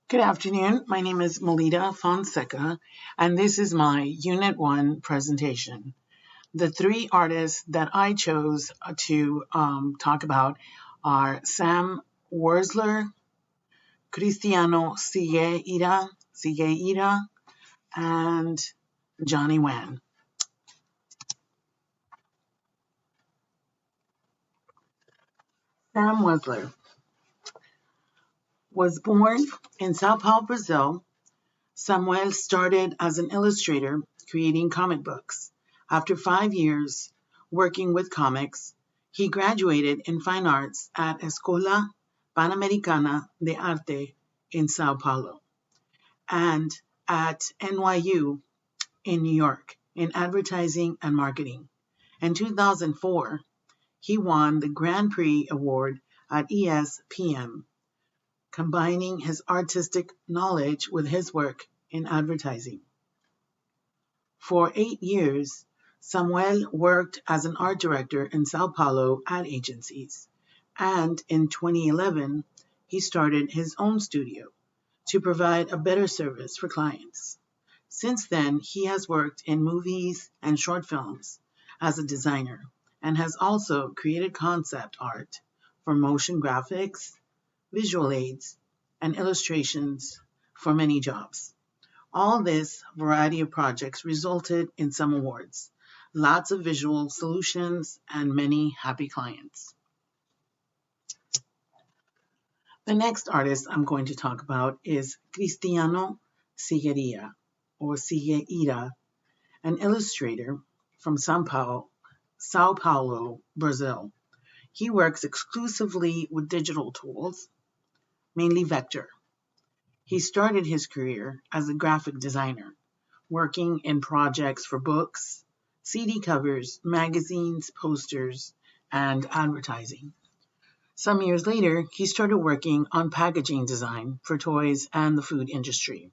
Good afternoon. My name is Melita Fonseca, and this is my Unit 1 presentation. The three artists that I chose to talk about are Sam Wurzler, Cristiano Silleira, and Johnny Wan. Sam Wurzler was born in Sao Paulo, Brazil. Samuel started as an illustrator, creating comic books. After 5 years working with comics, he graduated in fine arts at Escola Panamericana de Arte in Sao Paulo and at NYU in New York in advertising and marketing. In 2004, he won the Grand Prix Award at ESPM, combining his artistic knowledge with his work in advertising. For 8 years, Samuel worked as an art director in Sao Paulo ad agencies, and in 2011, he started his own studio to provide a better service for clients. Since then, he has worked in movies and short films as a designer and has also created concept art for motion graphics, visual aids, and illustrations for many jobs. All this variety of projects resulted in some awards, lots of visual solutions, and many happy clients. The next artist I'm going to talk about is Cristiano Silleira, an illustrator from Sao Paulo, Brazil. He works exclusively with digital tools, mainly vector. He started his career as a graphic designer, working in projects for books, CD covers, magazines, posters, and advertising. Some years later, he started working on packaging design for toys and the food industry.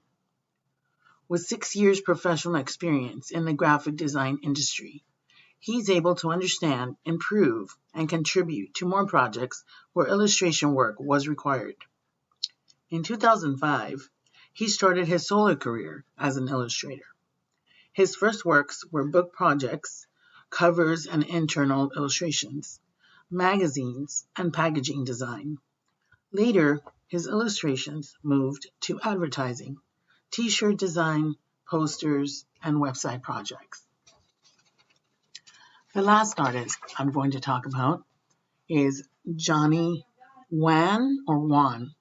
With 6 years professional experience in the graphic design industry, he's able to understand, improve, and contribute to more projects where illustration work was required. In 2005, he started his solo career as an illustrator. His first works were book projects, covers and internal illustrations, magazines, and packaging design. Later, his illustrations moved to advertising, t-shirt design, posters, and website projects. The last artist I'm going to talk about is Johnny Wan or Wan.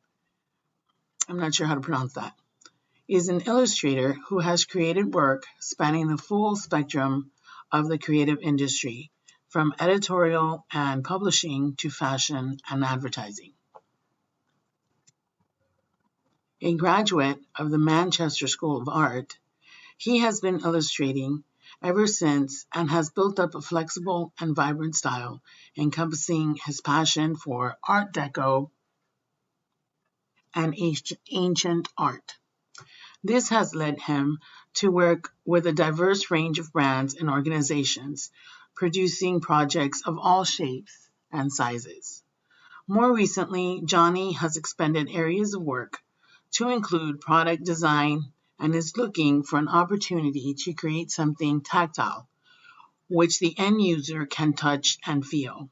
I'm not sure how to pronounce that. Is an illustrator who has created work spanning the full spectrum of the creative industry, from editorial and publishing to fashion and advertising. A graduate of the Manchester School of Art, he has been illustrating ever since and has built up a flexible and vibrant style encompassing his passion for Art Deco and ancient art. This has led him to work with a diverse range of brands and organizations, producing projects of all shapes and sizes. More recently, Johnny has expanded areas of work to include product design and is looking for an opportunity to create something tactile, which the end user can touch and feel.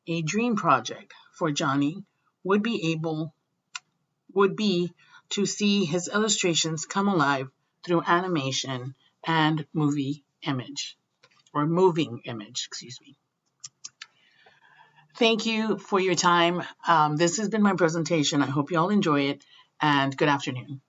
A dream project for Johnny would be to see his illustrations come alive through animation and moving image. Thank you for your time. This has been my presentation. I hope you all enjoy it, and good afternoon.